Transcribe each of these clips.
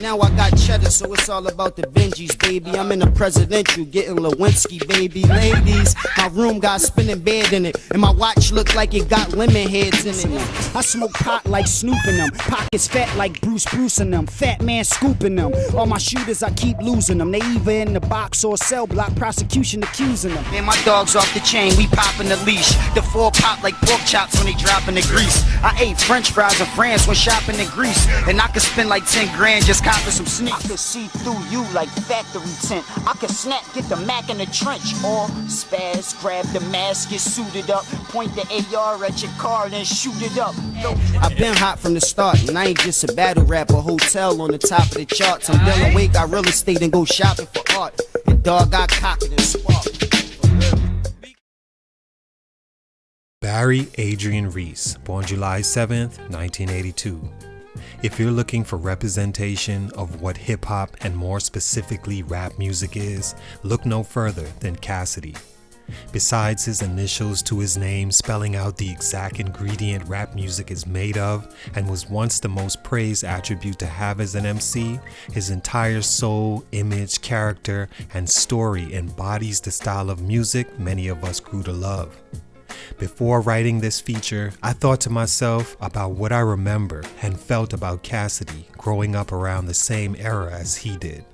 Now I got cheddar, so it's all about the Benjis, baby. I'm in the presidential, getting Lewinsky, baby. Ladies, my room got spinning bed in it, and my watch look like it got lemon heads in it. I smoke pot like Snoop in them, pockets fat like Bruce in them, fat man scooping them. All my shooters, I keep losing them. They either in the box or cell block, prosecution accusing them. Man, my dog's off the chain, we popping the leash. The four pop like pork chops when they dropping the grease. I ate French fries in France when shopping in Greece, and I could spend like 10 grand just copping some sneaks. I could see through you like factory tent. I could snap, get the Mac in the trench, or spaz, grab the mask, get suited up, point the AR at your car, then shoot it up. I've been hot from the start, and I ain't just a battle rapper. Hotel on the top of the charts. I'm Dylan Wake, got real estate and go shopping for art. And dog got cocked and sparked. Barry Adrian Reese, born July 7th, 1982. If you're looking for representation of what hip-hop and more specifically rap music is, look no further than Cassidy. Besides his initials to his name spelling out the exact ingredient rap music is made of and was once the most praised attribute to have as an MC, his entire soul, image, character, and story embodies the style of music many of us grew to love. Before writing this feature, I thought to myself about what I remember and felt about Cassidy growing up around the same era as he did.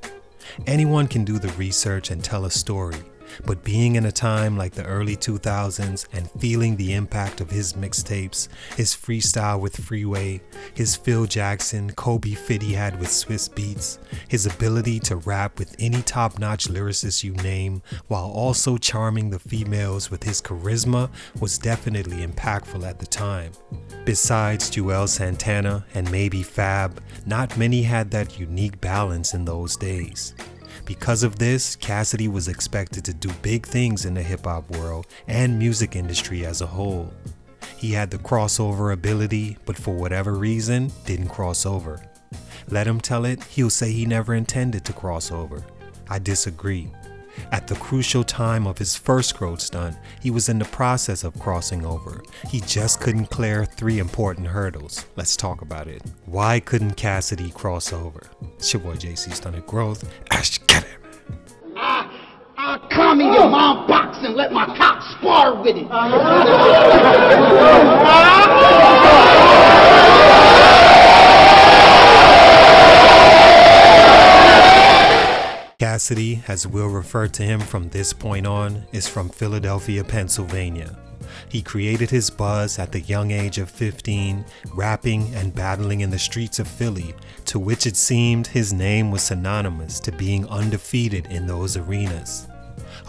Anyone can do the research and tell a story, but being in a time like the early 2000s and feeling the impact of his mixtapes, his freestyle with Freeway, his Phil Jackson, Kobe fit he had with Swiss Beats, his ability to rap with any top-notch lyricist you name, while also charming the females with his charisma was definitely impactful at the time. Besides Joel Santana and maybe Fab, not many had that unique balance in those days. Because of this, Cassidy was expected to do big things in the hip-hop world and music industry as a whole. He had the crossover ability, but for whatever reason, didn't cross over. Let him tell it, he'll say he never intended to cross over. I disagree. At the crucial time of his first growth stunt, he was in the process of crossing over. He just couldn't clear 3 important hurdles. Let's talk about it. Why couldn't Cassidy cross over? It's your boy JC Stunted Growth. Ash, get it, man. I come in your mom box and let my cock spar with it. Cassidy, as we'll refer to him from this point on, is from Philadelphia, Pennsylvania. He created his buzz at the young age of 15, rapping and battling in the streets of Philly, to which it seemed his name was synonymous to being undefeated in those arenas.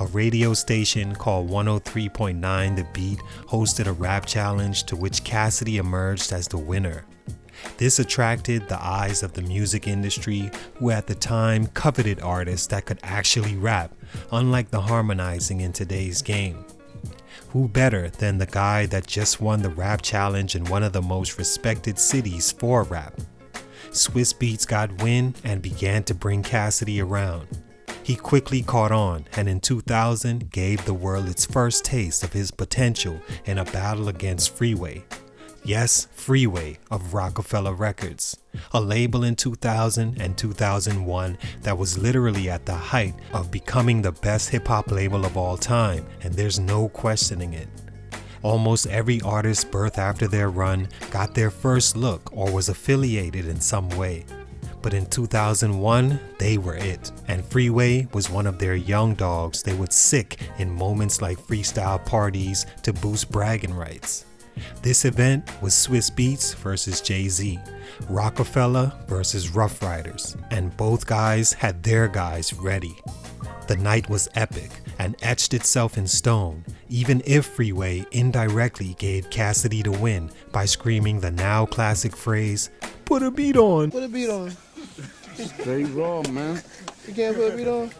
A radio station called 103.9 The Beat hosted a rap challenge to which Cassidy emerged as the winner. This attracted the eyes of the music industry, who at the time coveted artists that could actually rap, unlike the harmonizing in today's game. Who better than the guy that just won the rap challenge in one of the most respected cities for rap? Swiss Beats got wind and began to bring Cassidy around. He quickly caught on and in 2000 gave the world its first taste of his potential in a battle against Freeway. Yes, Freeway of Rockefeller Records, a label in 2000 and 2001 that was literally at the height of becoming the best hip-hop label of all time, and there's no questioning it. Almost every artist birthed after their run got their first look or was affiliated in some way. But in 2001, they were it, and Freeway was one of their young dogs they would sick in moments like freestyle parties to boost bragging rights. This event was Swiss Beats versus Jay-Z, Rockefeller versus Rough Riders, and both guys had their guys ready. The night was epic and etched itself in stone, even if Freeway indirectly gave Cassidy the win by screaming the now classic phrase, "Put a beat on." Put a beat on. Straight raw, man. You can't put a beat on?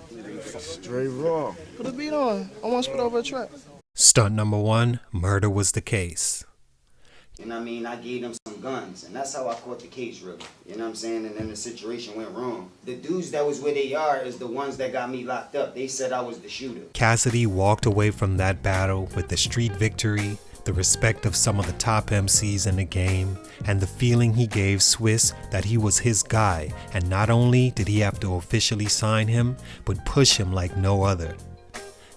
Straight raw. Put a beat on. I want to spit over a track. Stunt number 1, murder was the case. You know what I mean? I gave them some guns, and that's how I caught the case, really. You know what I'm saying? And then the situation went wrong. The dudes that was where they are is the ones that got me locked up. They said I was the shooter. Cassidy walked away from that battle with the street victory, the respect of some of the top MCs in the game, and the feeling he gave Swiss that he was his guy, and not only did he have to officially sign him, but push him like no other.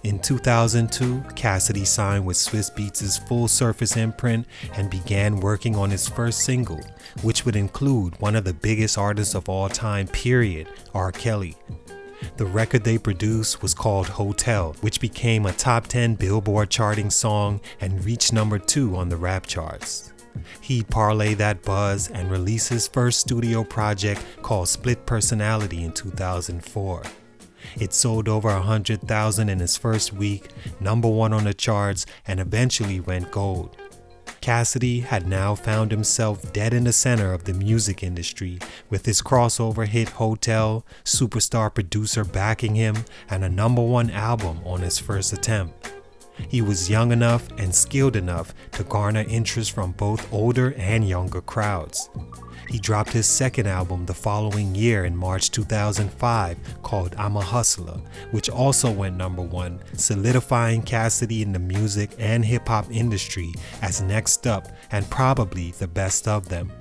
In 2002, Cassidy signed with Swiss Beats' Full Surface imprint and began working on his first single, which would include one of the biggest artists of all time period, R. Kelly. The record they produced was called Hotel, which became a top 10 Billboard charting song and reached number 2 on the rap charts. He'd parlay that buzz and release his first studio project called Split Personality in 2004. It sold over 100,000 in its first week, number 1 on the charts, and eventually went gold. Cassidy had now found himself dead in the center of the music industry with his crossover hit Hotel, superstar producer backing him, and a number 1 album on his first attempt. He was young enough and skilled enough to garner interest from both older and younger crowds. He dropped his second album the following year in March 2005 called I'm a Hustler, which also went number 1, solidifying Cassidy in the music and hip-hop industry as next up and probably the best of them.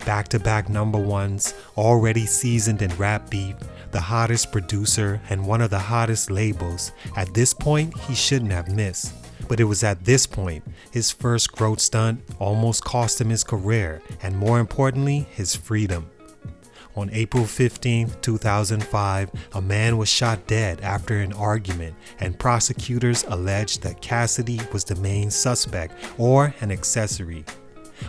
Back-to-back number 1s, already seasoned in rap beef, the hottest producer and one of the hottest labels, at this point he shouldn't have missed. But it was at this point, his first growth stunt almost cost him his career and, more importantly, his freedom. On April 15, 2005, a man was shot dead after an argument, and prosecutors alleged that Cassidy was the main suspect or an accessory.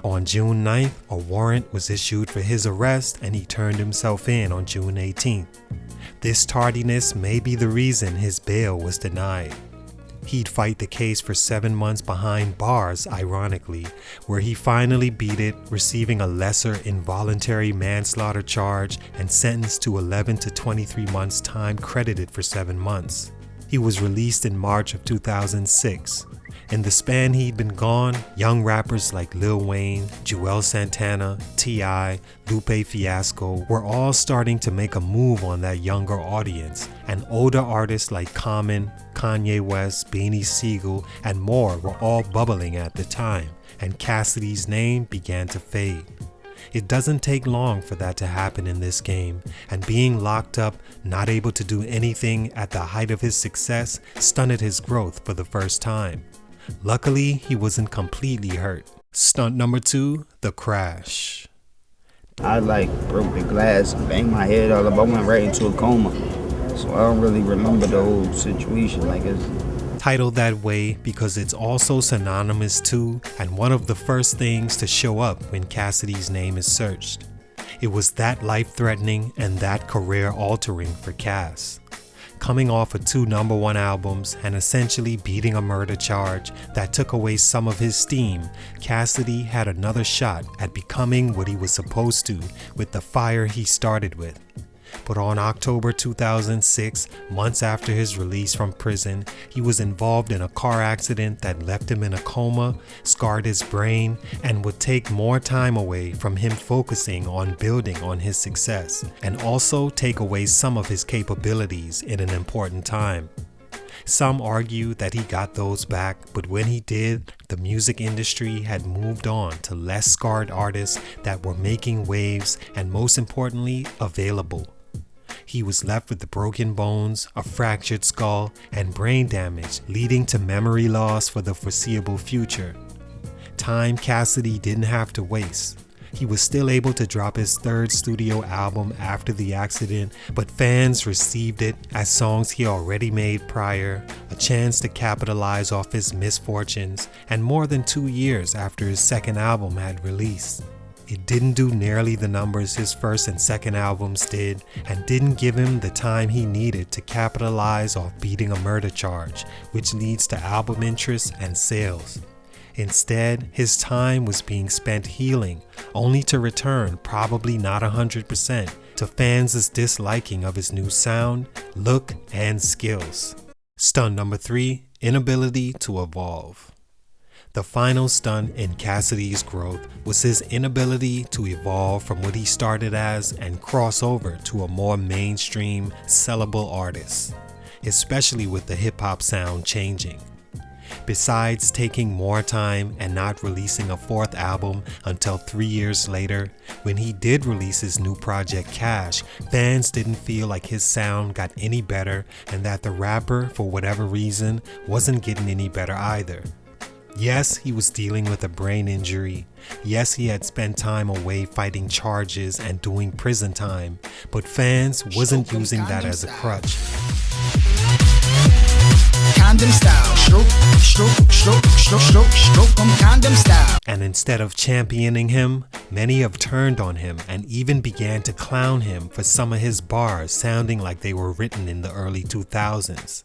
On June 9th, a warrant was issued for his arrest and he turned himself in on June 18th. This tardiness may be the reason his bail was denied. He'd fight the case for 7 months behind bars, ironically, where he finally beat it, receiving a lesser involuntary manslaughter charge and sentenced to 11 to 23 months time credited for 7 months. He was released in March of 2006. In the span he'd been gone, young rappers like Lil Wayne, Joel Santana, T.I., Lupe Fiasco were all starting to make a move on that younger audience, and older artists like Common, Kanye West, Beanie Siegel, and more were all bubbling at the time, and Cassidy's name began to fade. It doesn't take long for that to happen in this game, and being locked up, not able to do anything at the height of his success, stunted his growth for the first time. Luckily, he wasn't completely hurt. Stunt number 2, the crash. I broke the glass, banged my head all up. I went right into a coma. So I don't really remember the whole situation. It's titled that way because it's also synonymous to and one of the first things to show up when Cassidy's name is searched. It was that life-threatening and that career-altering for Cass. Coming off of 2 number 1 albums and essentially beating a murder charge that took away some of his steam, Cassidy had another shot at becoming what he was supposed to with the fire he started with. But on October 2006, months after his release from prison, he was involved in a car accident that left him in a coma, scarred his brain, and would take more time away from him focusing on building on his success, and also take away some of his capabilities in an important time. Some argue that he got those back, but when he did, the music industry had moved on to less scarred artists that were making waves and, most importantly, available. He was left with the broken bones, a fractured skull, and brain damage, leading to memory loss for the foreseeable future. Time Cassidy didn't have to waste. He was still able to drop his 3rd studio album after the accident, but fans received it as songs he already made prior, a chance to capitalize off his misfortunes, and more than 2 years after his 2nd album had released. It didn't do nearly the numbers his 1st and 2nd albums did, and didn't give him the time he needed to capitalize off beating a murder charge, which leads to album interest and sales. Instead, his time was being spent healing, only to return, probably not 100%, to fans' disliking of his new sound, look, and skills. Stunt number 3, inability to evolve. The final stunt in Cassidy's growth was his inability to evolve from what he started as and cross over to a more mainstream, sellable artist, especially with the hip-hop sound changing. Besides taking more time and not releasing a fourth album until 3 years later, when he did release his new project Cash, fans didn't feel like his sound got any better and that the rapper, for whatever reason, wasn't getting any better either. Yes, he was dealing with a brain injury. Yes, he had spent time away fighting charges and doing prison time, but fans wasn't using that as a crutch. Condom style, stroke, stroke, stroke, stroke, stroke, stroke, condom style. And instead of championing him, many have turned on him and even began to clown him for some of his bars sounding like they were written in the early 2000s.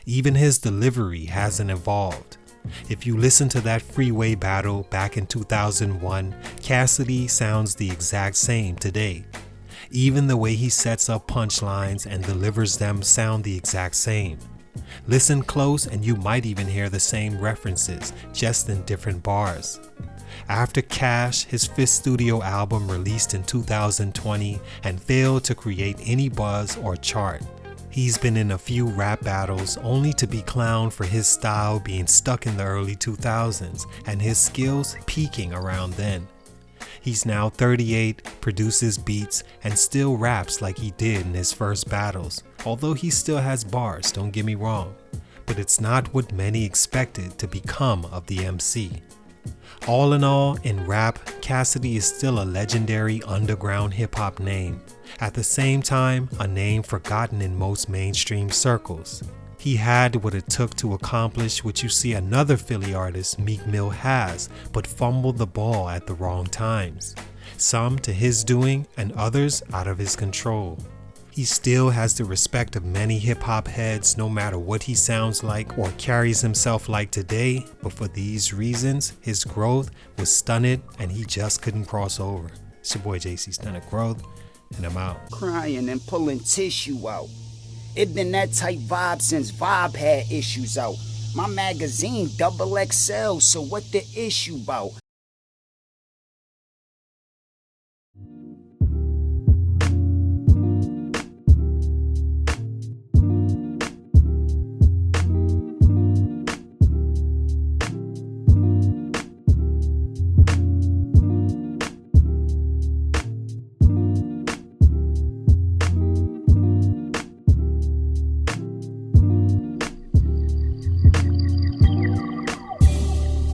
Even his delivery hasn't evolved. If you listen to that freeway battle back in 2001, Cassidy sounds the exact same today. Even the way he sets up punchlines and delivers them sound the exact same. Listen close and you might even hear the same references, just in different bars. After Cash, his fifth studio album released in 2020 and failed to create any buzz or chart. He's been in a few rap battles only to be clowned for his style being stuck in the early 2000s and his skills peaking around then. He's now 38, produces beats, and still raps like he did in his first battles, although he still has bars, don't get me wrong, but it's not what many expected to become of the MC. All in all, in rap, Cassidy is still a legendary underground hip-hop name. At the same time, a name forgotten in most mainstream circles. He had what it took to accomplish what you see another Philly artist, Meek Mill, has, but fumbled the ball at the wrong times. Some to his doing and others out of his control. He still has the respect of many hip-hop heads no matter what he sounds like or carries himself like today, but for these reasons, his growth was stunted and he just couldn't cross over. It's your boy JC Stunted Growth, and I'm out. Crying and pulling tissue out. It been that type vibe since Vibe had issues out. My magazine double XL, so what the issue about?